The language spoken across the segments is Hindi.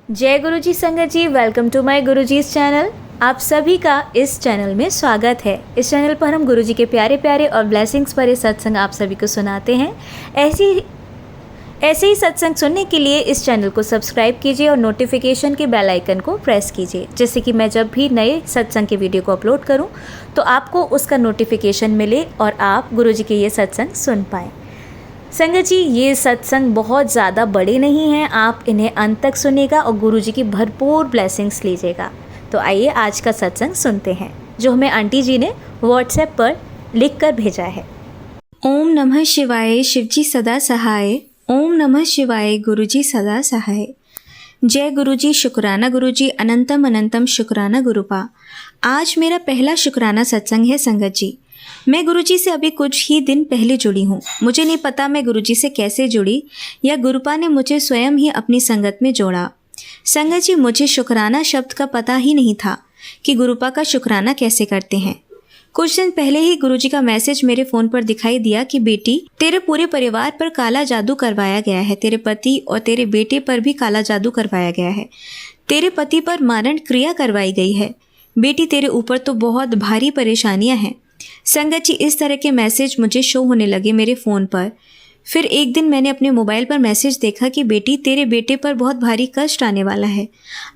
जय गुरु जी संगत जी, वेलकम टू माय गुरुजी's चैनल। आप सभी का इस चैनल में स्वागत है। इस चैनल पर हम गुरु जी के प्यारे प्यारे और ब्लेसिंग्स भरे सत्संग आप सभी को सुनाते हैं। ऐसे ही सत्संग सुनने के लिए इस चैनल को सब्सक्राइब कीजिए और नोटिफिकेशन के बेल आइकन को प्रेस कीजिए, जिससे कि मैं जब भी नए सत्संग के वीडियो को अपलोड करूं तो आपको उसका नोटिफिकेशन मिले और आप गुरु जी के ये सत्संग सुन पाएँ। संगत जी, ये सत्संग बहुत ज़्यादा बड़े नहीं हैं, आप इन्हें अंत तक सुनिएगा और गुरु जी की भरपूर ब्लेसिंग्स लीजिएगा। तो आइए आज का सत्संग सुनते हैं, जो हमें आंटी जी ने व्हाट्सएप पर लिख कर भेजा है। ओम नमः शिवाय, शिवजी सदा सहाय। ओम नमः शिवाय, गुरुजी सदा सहाय। जय गुरुजी, शुक्राना गुरुजी, अनंतम अनंतम शुक्राना गुरुपा। आज मेरा पहला शुक्राना सत्संग है संगत जी। मैं गुरुजी से अभी कुछ ही दिन पहले जुड़ी हूँ। मुझे नहीं पता मैं गुरुजी से कैसे जुड़ी या गुरुपा ने मुझे स्वयं ही अपनी संगत में जोड़ा। संगत जी, मुझे शुक्राना शब्द का पता ही नहीं था कि गुरुपा का शुक्राना कैसे करते हैं। कुछ दिन पहले ही गुरुजी का मैसेज मेरे फ़ोन पर दिखाई दिया कि बेटी, तेरे पूरे परिवार पर काला जादू करवाया गया है। तेरे पति और तेरे बेटे पर भी काला जादू करवाया गया है। तेरे पति पर मारण क्रिया करवाई गई है। बेटी, तेरे ऊपर तो बहुत भारी परेशानियां हैं। संगत जी, इस तरह के मैसेज मुझे शो होने लगे मेरे फ़ोन पर। फिर एक दिन मैंने अपने मोबाइल पर मैसेज देखा कि बेटी, तेरे बेटे पर बहुत भारी कष्ट आने वाला है।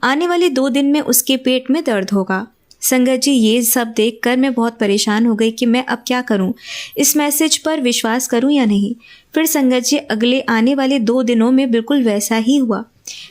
आने वाले 2 दिन में उसके पेट में दर्द होगा। संगत जी, ये सब देखकर मैं बहुत परेशान हो गई कि मैं अब क्या करूं, इस मैसेज पर विश्वास करूं या नहीं। फिर संगत जी, अगले आने वाले 2 दिनों में बिल्कुल वैसा ही हुआ।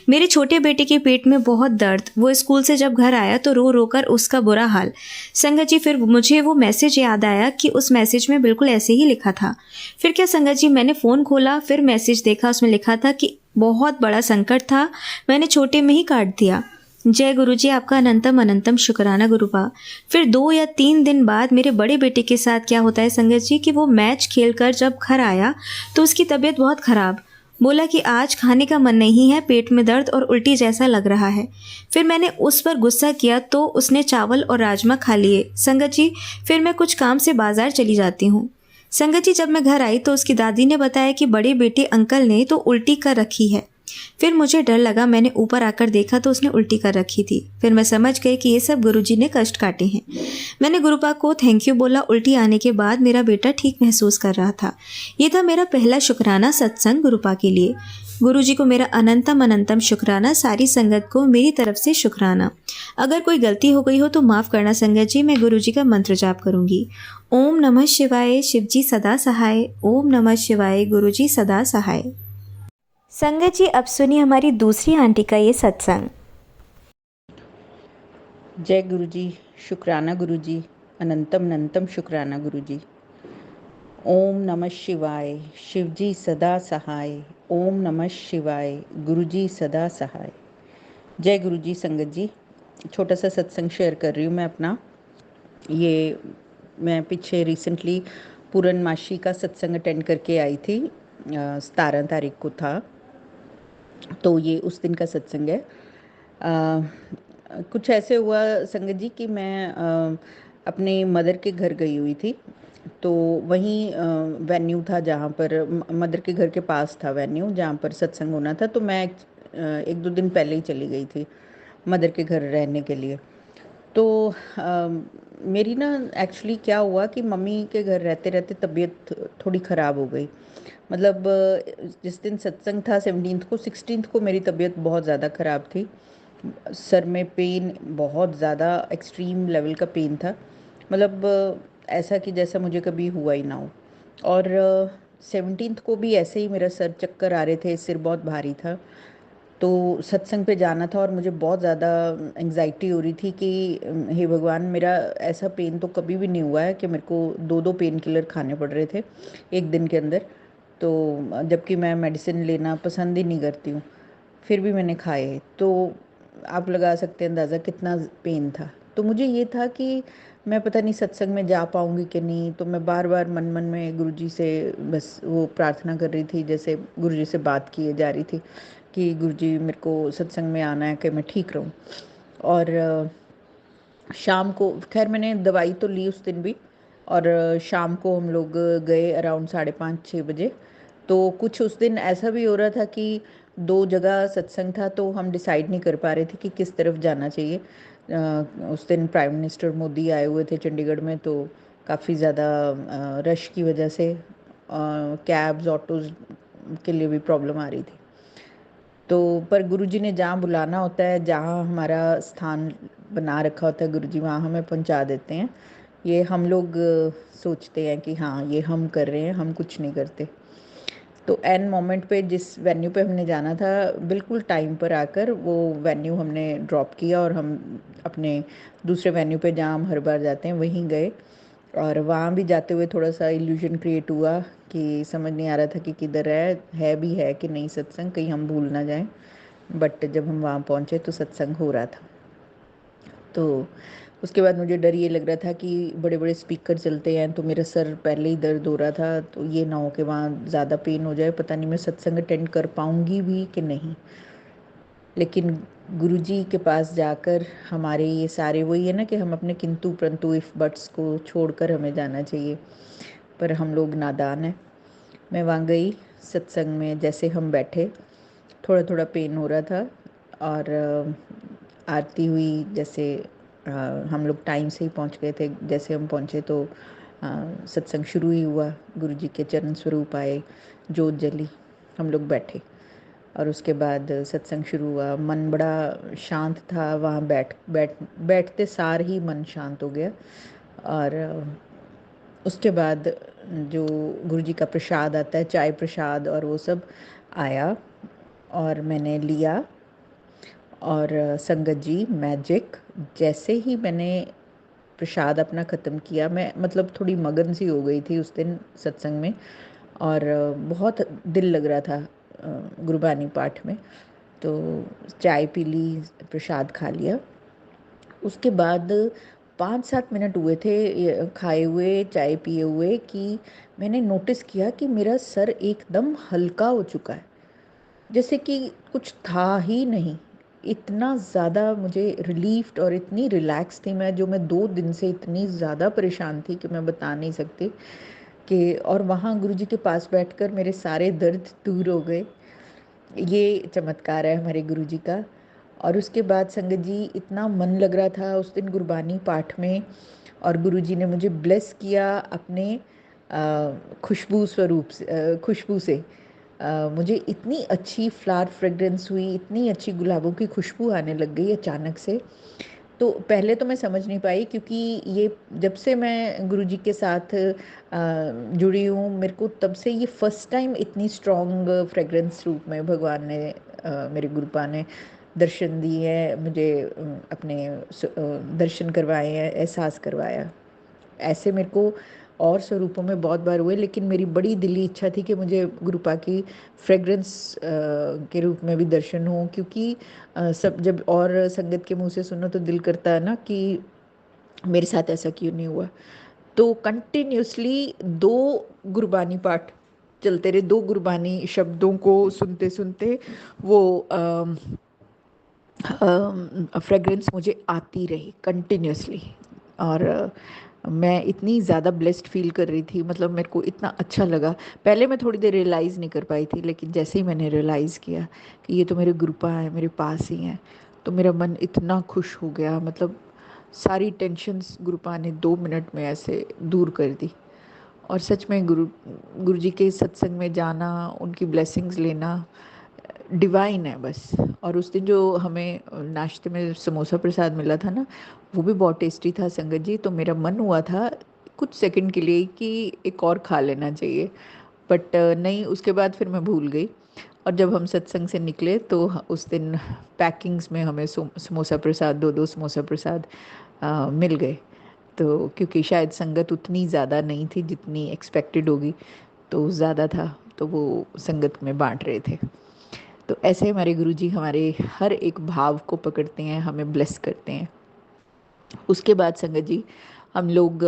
मेरे छोटे बेटे के पेट में बहुत दर्द। वो स्कूल से जब घर आया तो रो रो कर उसका बुरा हाल। संगत जी, फिर मुझे वो मैसेज याद आया कि उस मैसेज में बिल्कुल ऐसे ही लिखा था। फिर क्या संगत जी, मैंने फ़ोन खोला, फिर मैसेज देखा, उसमें लिखा था कि बहुत बड़ा संकट था, मैंने छोटे में ही काट दिया। जय गुरु जी, आपका अनंतम अनंतम शुक्राना गुरुपा। फिर 2 या 3 दिन बाद मेरे बड़े बेटे के साथ क्या होता है संगत जी कि वो मैच खेलकर जब घर आया तो उसकी तबीयत बहुत ख़राब। बोला कि आज खाने का मन नहीं है, पेट में दर्द और उल्टी जैसा लग रहा है। फिर मैंने उस पर गुस्सा किया तो उसने चावल और राजमा खा लिए। संगत जी, फिर मैं कुछ काम से बाजार चली जाती हूँ। संगत जी, जब मैं घर आई तो उसकी दादी ने बताया कि बड़े बेटे अंकल ने तो उल्टी कर रखी है। फिर मुझे डर लगा, मैंने ऊपर आकर देखा तो उसने उल्टी कर रखी थी। फिर मैं समझ गई कि ये सब गुरुजी ने कष्ट काटे हैं। मैंने गुरुपा को थैंक यू बोला। उल्टी आने के बाद मेरा बेटा ठीक महसूस कर रहा था। ये था मेरा पहला शुक्राना सत्संग गुरुपा के लिए। गुरुजी को मेरा अनंतम अनंतम शुक्राना, सारी संगत को मेरी तरफ से शुक्राना। अगर कोई गलती हो गई हो तो माफ़ करना संगत जी। मैं गुरुजी का मंत्र जाप करूंगी। ओम नमः शिवाय, शिवजी सदा सहाय। ओम नमः शिवाय, गुरुजी सदा सहाय। संगत जी, अब सुनिए हमारी दूसरी आंटी का ये सत्संग। जय गुरुजी, शुक्राना गुरुजी, अनंतम अनंतम शुक्राना गुरुजी। ओम नमः शिवाय, शिवजी सदा सहाय। ओम नमः शिवाय, गुरुजी सदा सहाय। जय गुरुजी संगत जी, छोटा सा सत्संग शेयर कर रही हूँ मैं अपना। ये मैं पीछे रिसेंटली पूर्णमासी का सत्संग अटेंड करके आई थी। 17 तारीख को था, तो ये उस दिन का सत्संग है। कुछ ऐसे हुआ संगत जी कि मैं अपने मदर के घर गई हुई थी। तो वहीं वेन्यू था जहाँ पर मदर के घर के पास था वेन्यू जहाँ पर सत्संग होना था। तो मैं 1-2 दिन पहले ही चली गई थी मदर के घर रहने के लिए। तो मेरी ना एक्चुअली क्या हुआ कि मम्मी के घर रहते रहते तबीयत थोड़ी ख़राब हो गई। मतलब जिस दिन सत्संग था 17 को, 16 को मेरी तबीयत बहुत ज़्यादा ख़राब थी। सर में पेन, बहुत ज़्यादा एक्सट्रीम लेवल का पेन था। मतलब ऐसा कि जैसा मुझे कभी हुआ ही ना हो। और 17 को भी ऐसे ही मेरा सर चक्कर आ रहे थे, सिर बहुत भारी था। तो सत्संग पे जाना था और मुझे बहुत ज़्यादा एंग्जाइटी हो रही थी कि हे भगवान, मेरा ऐसा पेन तो कभी भी नहीं हुआ है कि मेरे को 2-2 पेन किलर खाने पड़ रहे थे एक दिन के अंदर। तो जबकि मैं मेडिसिन लेना पसंद ही नहीं करती हूँ, फिर भी मैंने खाए। तो आप लगा सकते हैं अंदाज़ा कितना पेन था। तो मुझे ये था कि मैं पता नहीं सत्संग में जा पाऊँगी कि नहीं। तो मैं बार बार मन मन में गुरुजी से बस वो प्रार्थना कर रही थी, जैसे गुरुजी से बात किए जा रही थी कि गुरुजी मेरे को सत्संग में आना है कि मैं ठीक रहूं। और शाम को खैर मैंने दवाई तो ली उस दिन भी। और शाम को हम लोग गए अराउंड 5:30-6 बजे। तो कुछ उस दिन ऐसा भी हो रहा था कि दो जगह सत्संग था, तो हम डिसाइड नहीं कर पा रहे थे कि किस तरफ जाना चाहिए। उस दिन प्राइम मिनिस्टर मोदी आए हुए थे चंडीगढ़ में, तो काफ़ी ज़्यादा रश की वजह से कैब्स ऑटोज़ के लिए भी प्रॉब्लम आ रही थी। तो पर गुरुजी ने जहाँ बुलाना होता है, जहाँ हमारा स्थान बना रखा होता है गुरुजी, वहाँ हमें पहुँचा देते हैं। ये हम लोग सोचते हैं कि हाँ ये हम कर रहे हैं, हम कुछ नहीं करते। तो एन मोमेंट पे जिस वेन्यू पे हमने जाना था, बिल्कुल टाइम पर आकर वो वेन्यू हमने ड्रॉप किया और हम अपने दूसरे वेन्यू पे जहाँ हम हर बार जाते हैं वहीं गए। और वहाँ भी जाते हुए थोड़ा सा इल्यूजन क्रिएट हुआ कि समझ नहीं आ रहा था कि किधर है भी है कि नहीं सत्संग, कहीं हम भूल ना जाएं। बट जब हम वहाँ पहुँचे तो सत्संग हो रहा था। तो उसके बाद मुझे डर ये लग रहा था कि बड़े बड़े स्पीकर चलते हैं, तो मेरा सर पहले ही दर्द हो रहा था, तो ये ना हो कि वहाँ ज़्यादा पेन हो जाए, पता नहीं मैं सत्संग अटेंड कर पाऊँगी भी कि नहीं। लेकिन गुरुजी के पास जाकर हमारे ये सारे, वही है ना कि हम अपने किंतु परंतु इफ़ बट्स को छोड़कर हमें जाना चाहिए, पर हम लोग नादान हैं। मैं वहाँ गई सत्संग में, जैसे हम बैठे थोड़ा थोड़ा पेन हो रहा था, और आरती हुई, जैसे हम लोग टाइम से ही पहुँच गए थे। जैसे हम पहुँचे तो सत्संग शुरू ही हुआ, गुरुजी के चरण स्वरूप आए, जोत जली, हम लोग बैठे और उसके बाद सत्संग शुरू हुआ। मन बड़ा शांत था, वहाँ बैठते सार ही मन शांत हो गया। और उसके बाद जो गुरुजी का प्रसाद आता है, चाय प्रसाद और वो सब आया और मैंने लिया। और संगत जी मैजिक, जैसे ही मैंने प्रसाद अपना ख़त्म किया, मैं मतलब थोड़ी मगन सी हो गई थी उस दिन सत्संग में, और बहुत दिल लग रहा था गुरबानी पाठ में। तो चाय पी ली, प्रसाद खा लिया। उसके बाद 5-7 मिनट हुए थे खाए हुए, चाय पिए हुए, कि मैंने नोटिस किया कि मेरा सर एकदम हल्का हो चुका है, जैसे कि कुछ था ही नहीं। इतना ज़्यादा मुझे रिलीफ्ड और इतनी रिलैक्स थी मैं, जो मैं 2 दिन से इतनी ज़्यादा परेशान थी कि मैं बता नहीं सकती। कि और वहाँ गुरुजी के पास बैठकर मेरे सारे दर्द दूर हो गए। ये चमत्कार है हमारे गुरुजी का। और उसके बाद संगत जी, इतना मन लग रहा था उस दिन गुरबानी पाठ में, और गुरुजी ने मुझे ब्लेस किया अपने खुशबू स्वरूप से, खुशबू से। मुझे इतनी अच्छी फ्लावर फ्रेग्रेंस हुई, इतनी अच्छी गुलाबों की खुशबू आने लग गई अचानक से। तो पहले तो मैं समझ नहीं पाई, क्योंकि ये जब से मैं गुरुजी के साथ जुड़ी हूँ, मेरे को तब से ये फर्स्ट टाइम इतनी स्ट्रॉन्ग फ्रेग्रेंस रूप में भगवान ने, मेरे गुरुपा ने दर्शन दिए हैं मुझे, अपने दर्शन करवाए हैं, एहसास करवाया। ऐसे मेरे को और स्वरूपों में बहुत बार हुए, लेकिन मेरी बड़ी दिली इच्छा थी कि मुझे गुरुपा की फ्रेग्रेंस के रूप में भी दर्शन हो, क्योंकि सब जब और संगत के मुंह से सुनो तो दिल करता है ना कि मेरे साथ ऐसा क्यों नहीं हुआ। तो कंटिन्यूसली 2 गुरबानी पाठ चलते रहे, 2 गुरबानी शब्दों को सुनते सुनते वो फ्रेग्रेंस मुझे आती रही कंटिन्यूसली। और मैं इतनी ज़्यादा ब्लेस्ड फील कर रही थी, मतलब मेरे को इतना अच्छा लगा। पहले मैं थोड़ी देर रियलाइज़ नहीं कर पाई थी, लेकिन जैसे ही मैंने रियलाइज़ किया कि ये तो मेरे गुरुपा हैं, मेरे पास ही हैं, तो मेरा मन इतना खुश हो गया। मतलब सारी टेंशन्स गुरुपा ने 2 मिनट में ऐसे दूर कर दी। और सच में गुरु जी के सत्संग में जाना, उनकी ब्लेसिंग्स लेना डिवाइन है बस। और उस दिन जो हमें नाश्ते में समोसा प्रसाद मिला था ना, वो भी बहुत टेस्टी था संगत जी। तो मेरा मन हुआ था कुछ सेकंड के लिए कि एक और खा लेना चाहिए, बट नहीं, उसके बाद फिर मैं भूल गई। और जब हम सत्संग से निकले तो उस दिन पैकिंग्स में हमें समोसा प्रसाद, 2-2 समोसा प्रसाद मिल गए। तो क्योंकि शायद संगत उतनी ज़्यादा नहीं थी जितनी एक्सपेक्टेड होगी, तो ज़्यादा था, तो वो संगत में बांट रहे थे। तो ऐसे हमारे गुरुजी हमारे हर एक भाव को पकड़ते हैं, हमें ब्लेस करते हैं। उसके बाद संगत जी, हम लोग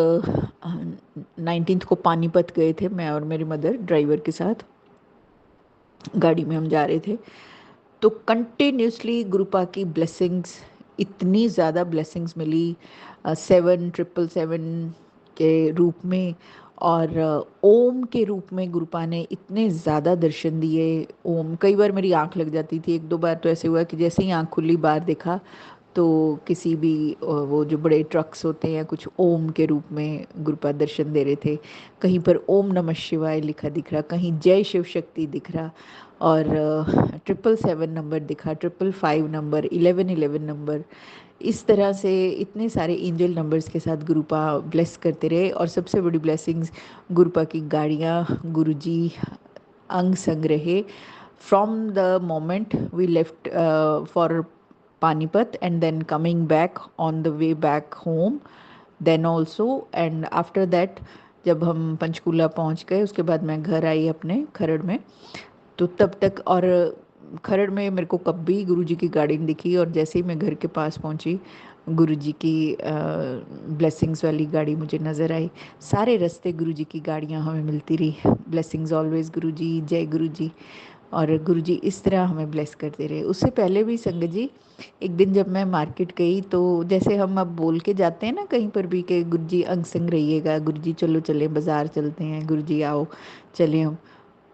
19th को पानीपत गए थे, मैं और मेरी मदर ड्राइवर के साथ गाड़ी में हम जा रहे थे। तो कंटिन्यूसली गुरुपा की ब्लेसिंग्स, इतनी ज़्यादा ब्लेसिंग्स मिली 777 के रूप में। और ओम के रूप में गुरुपा ने इतने ज़्यादा दर्शन दिए। ओम, कई बार मेरी आंख लग जाती थी, एक दो बार तो ऐसे हुआ कि जैसे ही आंख खुली बाहर देखा तो किसी भी वो जो बड़े ट्रक्स होते हैं कुछ ओम के रूप में गुरुपा दर्शन दे रहे थे। कहीं पर ओम नमः शिवाय लिखा दिख रहा, कहीं जय शिव शक्ति दिख रहा, और 777 नंबर दिखा, 555 नंबर, 1111 नंबर। इस तरह से इतने सारे एंजल नंबर्स के साथ गुरुपा ब्लेस करते रहे। और सबसे बड़ी ब्लेसिंग्स, गुरुपा की गाड़ियाँ गुरुजी अंग संग रहे from the moment we left for Panipat and then coming back on the way back home, then also and after that जब हम पंचकूला पहुंच गए उसके बाद मैं घर आई अपने खरड़ में, तो तब तक और खरड़ में मेरे को कभी गुरुजी की गाड़ी नहीं दिखी। और जैसे ही मैं घर के पास पहुंची गुरुजी की ब्लेसिंग्स वाली गाड़ी मुझे नज़र आई। सारे रास्ते गुरुजी की गाड़ियां हमें मिलती रही, ब्लेसिंग्स ऑलवेज गुरुजी, जय गुरुजी। और गुरुजी इस तरह हमें ब्लेस करते रहे। उससे पहले भी संगत जी, एक दिन जब मैं मार्केट गई तो जैसे हम अब बोल के जाते हैं ना कहीं पर भी कि गुरुजी अंग संग रहिएगा, गुरुजी चलो चले बाज़ार चलते हैं, गुरुजी आओ चले हम।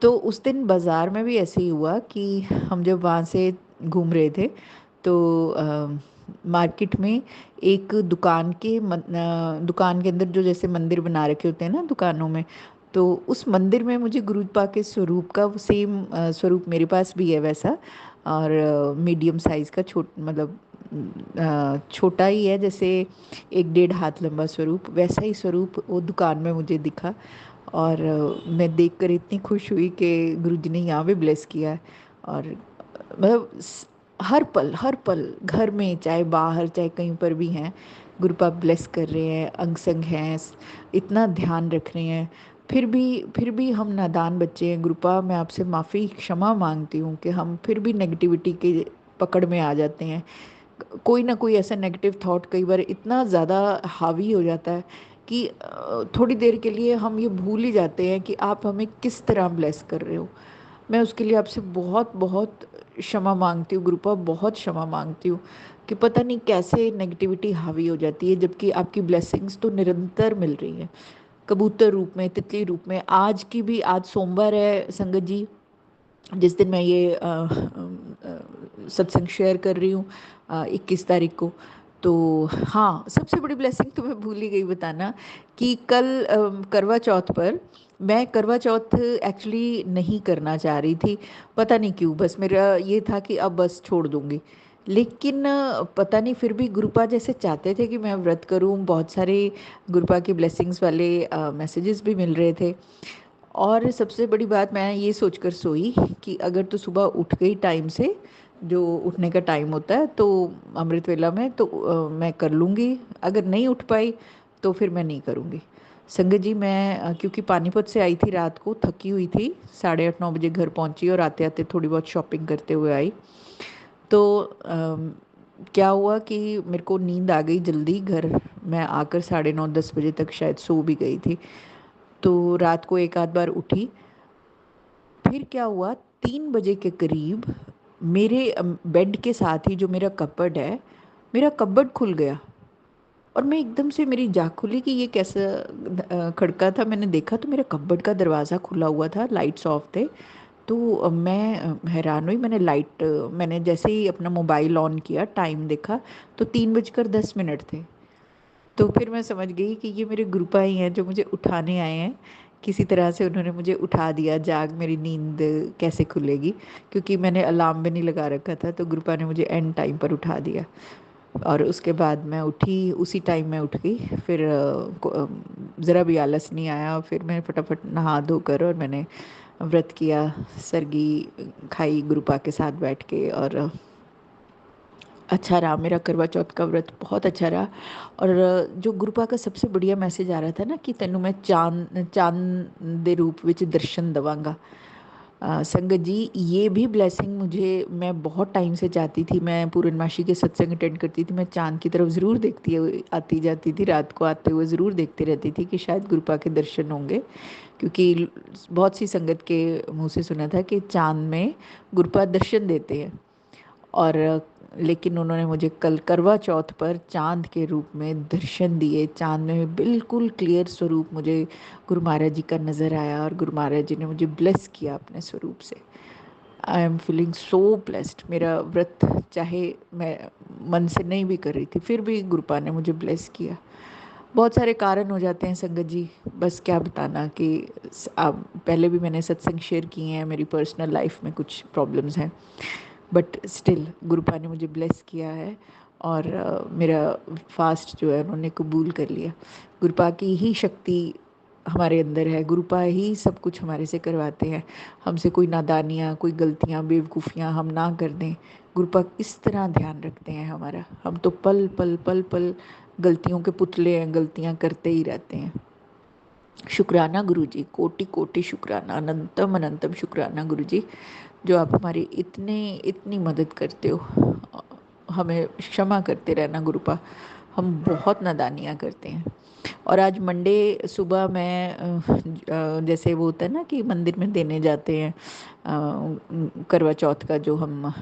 तो उस दिन बाज़ार में भी ऐसे ही हुआ कि हम जब वहाँ से घूम रहे थे तो मार्केट में एक दुकान के अंदर जो जैसे मंदिर बना रखे होते हैं ना दुकानों में, तो उस मंदिर में मुझे गुरुपा के स्वरूप का सेम स्वरूप मेरे पास भी है वैसा, और मीडियम साइज़ का मतलब छोटा ही है, जैसे 1-1.5 हाथ लंबा स्वरूप, वैसा ही स्वरूप वो दुकान में मुझे दिखा। और मैं देखकर इतनी खुश हुई कि गुरुजी ने यहाँ भी ब्लेस किया है। और मतलब हर पल घर में चाहे बाहर चाहे कहीं पर भी हैं, गुरुपा ब्लेस कर रहे हैं, अंग संग हैं, इतना ध्यान रख रहे हैं। फिर भी हम नादान बच्चे हैं गुरुपा, मैं आपसे माफ़ी क्षमा मांगती हूँ कि हम फिर भी नेगेटिविटी के पकड़ में आ जाते हैं। कोई ना कोई ऐसा नेगेटिव थॉट कई बार इतना ज़्यादा हावी हो जाता है कि थोड़ी देर के लिए हम ये भूल ही जाते हैं कि आप हमें किस तरह ब्लेस कर रहे हो। मैं उसके लिए आपसे बहुत बहुत क्षमा मांगती हूँ गुरुपा, बहुत क्षमा मांगती हूँ कि पता नहीं कैसे नेगेटिविटी हावी हो जाती है, जबकि आपकी ब्लेसिंग्स तो निरंतर मिल रही हैं, कबूतर रूप में, तितली रूप में। आज की भी, आज सोमवार है संगत जी, जिस दिन मैं ये सत्संग शेयर कर रही हूँ 21 तारीख को। तो हाँ, सबसे बड़ी ब्लेसिंग तो मैं भूल ही गई बताना कि कल करवा चौथ पर, मैं करवा चौथ एक्चुअली नहीं करना चाह रही थी, पता नहीं क्यों, बस मेरा ये था कि अब बस छोड़ दूँगी। लेकिन पता नहीं फिर भी गुरुपा जैसे चाहते थे कि मैं व्रत करूं, बहुत सारे गुरुपा की ब्लेसिंग्स वाले मैसेजेस भी मिल रहे थे। और सबसे बड़ी बात, मैं ये सोचकर सोई कि अगर तो सुबह उठ गई टाइम से, जो उठने का टाइम होता है तो अमृत वेला में, तो मैं कर लूँगी, अगर नहीं उठ पाई तो फिर मैं नहीं करूँगी। संगत जी, मैं क्योंकि पानीपत से आई थी रात को, थकी हुई थी, 8:30-9 बजे घर पहुंची और आते आते थोड़ी बहुत शॉपिंग करते हुए आई। तो क्या हुआ कि मेरे को नींद आ गई जल्दी, घर मैं आकर 9:30-10 बजे तक शायद सो भी गई थी। तो रात को एक आध बार उठी। फिर क्या हुआ, 3 बजे के करीब मेरे बेड के साथ ही जो मेरा कपबोर्ड है, मेरा कपबोर्ड खुल गया। और मैं एकदम से, मेरी जाग खुली कि ये कैसा खड़का था। मैंने देखा तो मेरा कपबोर्ड का दरवाज़ा खुला हुआ था, लाइट्स ऑफ थे। तो मैं हैरान हुई, मैंने जैसे ही अपना मोबाइल ऑन किया, टाइम देखा तो 3:10 थे। तो फिर मैं समझ गई कि ये मेरे गुरुपा ही हैं जो मुझे उठाने आए हैं। किसी तरह से उन्होंने मुझे उठा दिया, जाग मेरी नींद कैसे खुलेगी, क्योंकि मैंने अलार्म भी नहीं लगा रखा था, तो गुरुपा ने मुझे एंड टाइम पर उठा दिया। और उसके बाद मैं उठी, उसी टाइम मैं उठ गई। फिर ज़रा भी आलस नहीं आया, फिर मैं फटाफट नहा धोकर और मैंने व्रत किया, सरगी खाई गुरुपा के साथ बैठ के। और अच्छा रहा मेरा करवा चौथ का व्रत, बहुत अच्छा रहा। और जो गुरुपा का सबसे बढ़िया मैसेज आ रहा था ना कि तेनू मैं चांद दे रूप विच दर्शन दवांगा। संगत जी, ये भी ब्लेसिंग मुझे, मैं बहुत टाइम से चाहती थी। मैं पूर्णमासी के सत्संग अटेंड करती थी, मैं चांद की तरफ ज़रूर देखती हुई आती जाती थी, रात को आते हुए ज़रूर देखती रहती थी कि शायद गुरुपा के दर्शन होंगे, क्योंकि बहुत सी संगत के मुंह से सुना था कि चांद में गुरुपा दर्शन देते हैं। और लेकिन उन्होंने मुझे कल करवा चौथ पर चांद के रूप में दर्शन दिए। चांद में बिल्कुल क्लियर स्वरूप मुझे गुरु महाराज जी का नज़र आया और गुरु महाराज जी ने मुझे ब्लेस किया अपने स्वरूप से। I am feeling so blessed. मेरा व्रत चाहे मैं मन से नहीं भी कर रही थी, फिर भी गुरुपा ने मुझे ब्लेस किया। बहुत सारे कारण हो जाते हैं संगत जी, बस क्या बताना कि अब पहले भी मैंने सत्संग शेयर किए हैं, मेरी पर्सनल लाइफ में कुछ प्रॉब्लम्स हैं, बट स्टिल गुरुपा ने मुझे ब्लेस किया है और मेरा फास्ट जो है उन्होंने कबूल कर लिया। गुरुपा की ही शक्ति हमारे अंदर है, गुरुपा ही सब कुछ हमारे से करवाते हैं। हमसे कोई नादानियाँ, कोई गलतियाँ, बेवकूफ़ियाँ हम ना कर दें, गुरुपा इस तरह ध्यान रखते हैं हमारा। हम तो पल पल पल पल गलतियों के पुतले हैं, गलतियाँ करते ही रहते हैं। शुक्राना गुरु जी, कोटि कोटि शुक्राना, अनंतम अनंतम शुक्राना गुरु जी, जो आप हमारी इतनी मदद करते हो। हमें क्षमा करते रहना गुरुपा, हम बहुत नादानियाँ करते हैं। और आज मंडे सुबह मैं जैसे वो होता है ना कि मंदिर में देने जाते हैं करवा चौथ का जो हम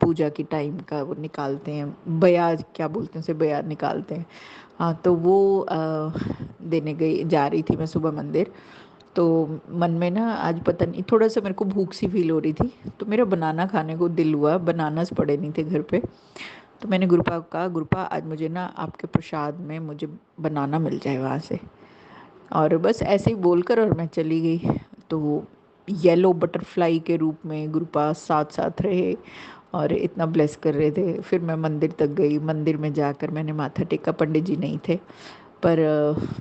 पूजा की टाइम का वो निकालते हैं, बयाज क्या बोलते हैं उसे, बयाज निकालते हैं। हाँ, तो वो देने गई जा रही थी मैं सुबह मंदिर। तो मन में ना आज पता नहीं थोड़ा सा मेरे को भूख सी फील हो रही थी, तो मेरा बनाना खाने को दिल हुआ। बनानास पड़े नहीं थे घर पे, तो मैंने गुरुपा को कहा, गुरुपा आज मुझे ना आपके प्रसाद में मुझे बनाना मिल जाए वहाँ से। और बस ऐसे ही बोलकर और मैं चली गई। तो येलो बटरफ्लाई के रूप में गुरुपा साथ साथ रहे और इतना ब्लेस कर रहे थे। फिर मैं मंदिर तक गई, मंदिर में जाकर मैंने माथा टेका, पंडित जी नहीं थे, पर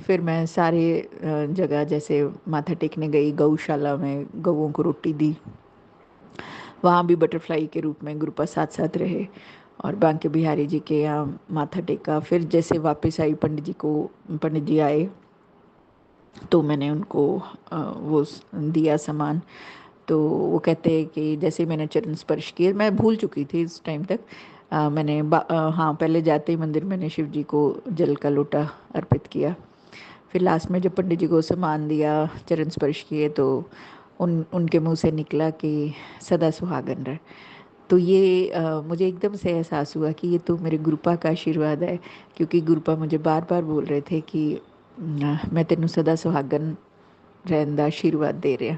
फिर मैं सारे जगह जैसे माथा टेकने गई, गौशाला में गौओं को रोटी दी, वहाँ भी बटरफ्लाई के रूप में गुरुपा साथ साथ रहे और बांके बिहारी जी के यहाँ माथा टेका। फिर जैसे वापस आई पंडित जी आए तो मैंने उनको वो दिया सामान। तो वो कहते हैं कि जैसे मैंने चरण स्पर्श किए, मैं भूल चुकी थी इस टाइम तक, मैंने हाँ पहले जाते ही मंदिर मैंने शिव जी को जल का लोटा अर्पित किया। फिर लास्ट में जब पंडित जी को सामान दिया, चरण स्पर्श किए, तो उनके मुंह से निकला कि सदा सुहागन रहे। तो ये मुझे एकदम से एहसास हुआ कि ये तो मेरे गुरुपा का आशीर्वाद है, क्योंकि गुरुपा मुझे बार बार बोल रहे थे कि मैं तेनू सदा सुहागन रहने का आशीर्वाद दे रहा।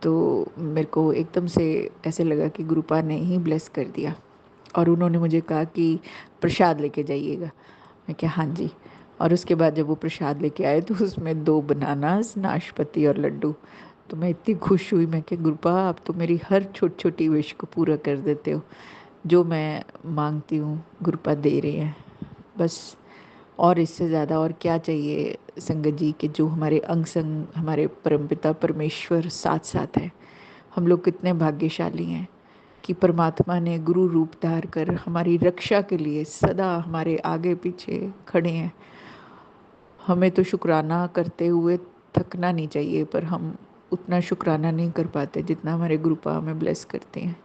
तो मेरे को एकदम से ऐसे लगा कि गुरुपा ने ही ब्लेस कर दिया। और उन्होंने मुझे कहा कि प्रसाद लेके जाइएगा। मैं क्या हाँ जी। और उसके बाद जब वो प्रसाद लेके आए तो उसमें 2 बनानास, नाशपाती और लड्डू। तो मैं इतनी खुश हुई, मैं कि गुरुपा आप तो मेरी हर छोटी छोटी विश को पूरा कर देते हो, जो मैं मांगती हूँ गुरुपा दे रहे हैं। बस और इससे ज़्यादा और क्या चाहिए संगत जी, कि जो हमारे अंग संग हमारे परमपिता परमेश्वर साथ साथ है। हम लोग कितने भाग्यशाली हैं कि परमात्मा ने गुरु रूप धार कर हमारी रक्षा के लिए सदा हमारे आगे पीछे खड़े हैं। हमें तो शुक्राना करते हुए थकना नहीं चाहिए, पर हम उतना शुक्राना नहीं कर पाते जितना हमारे गुरुपा हमें ब्लेस करते हैं।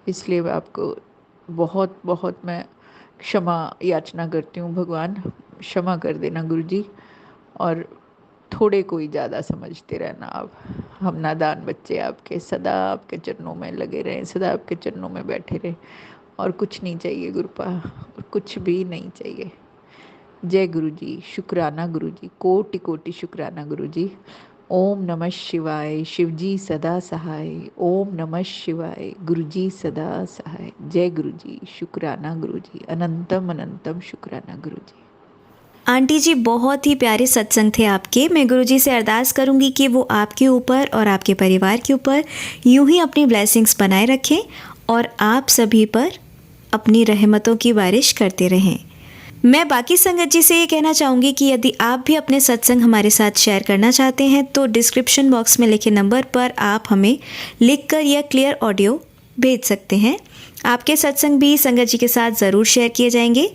इसलिए मैं आपको बहुत बहुत मैं क्षमा याचना करती हूँ, भगवान क्षमा कर देना गुरु जी, और थोड़े कोई ज़्यादा समझते रहना आप। हम नादान बच्चे आपके, सदा आपके चरणों में लगे रहें, सदा आपके चरणों में बैठे रहें, और कुछ नहीं चाहिए गुरुपा, और कुछ भी नहीं चाहिए। जय गुरु जी, शुक्राना गुरु जी, कोटि कोटि शुक्राना गुरु जी। ओम नमः शिवाय, शिव जी सदा सहाय। ओम नमः शिवाय, गुरु जी सदा सहाय। जय गुरु जी, शुक्राना गुरु जी, अनंतम अनंतम शुक्राना गुरु जी। आंटी जी बहुत ही प्यारे सत्संग थे आपके। मैं गुरुजी से अरदास करूंगी कि वो आपके ऊपर और आपके परिवार के ऊपर यूं ही अपनी ब्लेसिंग्स बनाए रखें और आप सभी पर अपनी रहमतों की बारिश करते रहें। मैं बाकी संगत जी से ये कहना चाहूँगी कि यदि आप भी अपने सत्संग हमारे साथ शेयर करना चाहते हैं तो डिस्क्रिप्शन बॉक्स में लिखे नंबर पर आप हमें लिखकर या क्लियर ऑडियो भेज सकते हैं। आपके सत्संग भी संगत जी के साथ ज़रूर शेयर किए जाएंगे।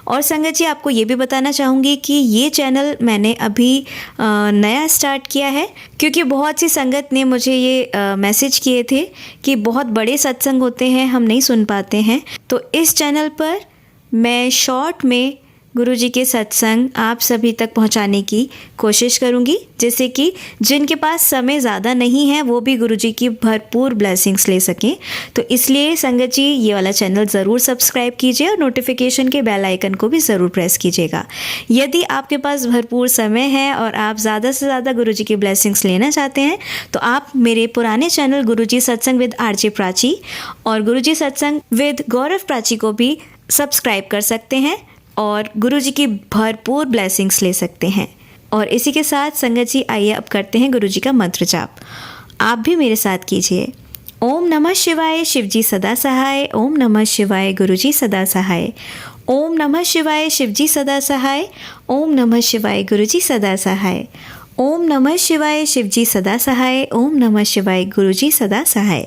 और संगत जी आपको ये भी बताना चाहूँगी कि ये चैनल मैंने अभी नया स्टार्ट किया है, क्योंकि बहुत सी संगत ने मुझे ये मैसेज किए थे कि बहुत बड़े सत्संग होते हैं, हम नहीं सुन पाते हैं। तो इस चैनल पर मैं शॉर्ट में गुरुजी के सत्संग आप सभी तक पहुंचाने की कोशिश करूंगी, जिससे कि जिनके पास समय ज़्यादा नहीं है वो भी गुरुजी की भरपूर ब्लेसिंग्स ले सकें। तो इसलिए संगत जी ये वाला चैनल ज़रूर सब्सक्राइब कीजिए और नोटिफिकेशन के बेल आइकन को भी ज़रूर प्रेस कीजिएगा। यदि आपके पास भरपूर समय है और आप ज़्यादा से ज़्यादा गुरुजी की ब्लेसिंग्स लेना चाहते हैं तो आप मेरे पुराने चैनल गुरुजी सत्संग विद आरजे प्राची और गुरुजी सत्संग विद गौरव प्राची को भी सब्सक्राइब कर सकते हैं और गुरुजी की भरपूर ब्लेसिंग्स ले सकते हैं। और इसी के साथ संगत जी आइए अब करते हैं गुरुजी का मंत्र जाप। आप भी मेरे साथ कीजिए। ओम नमः शिवाय, शिवजी सदा सहाय। ओम नमः शिवाय, गुरुजी सदा सहाय। ओम नमः शिवाय, शिवजी सदा सहाय। ओम नमः शिवाय, गुरुजी सदा सहाय। ओम नमः शिवाय, शिवजी सदा सहाय। ओम नमः शिवाय, गुरुजी सदा सहाय।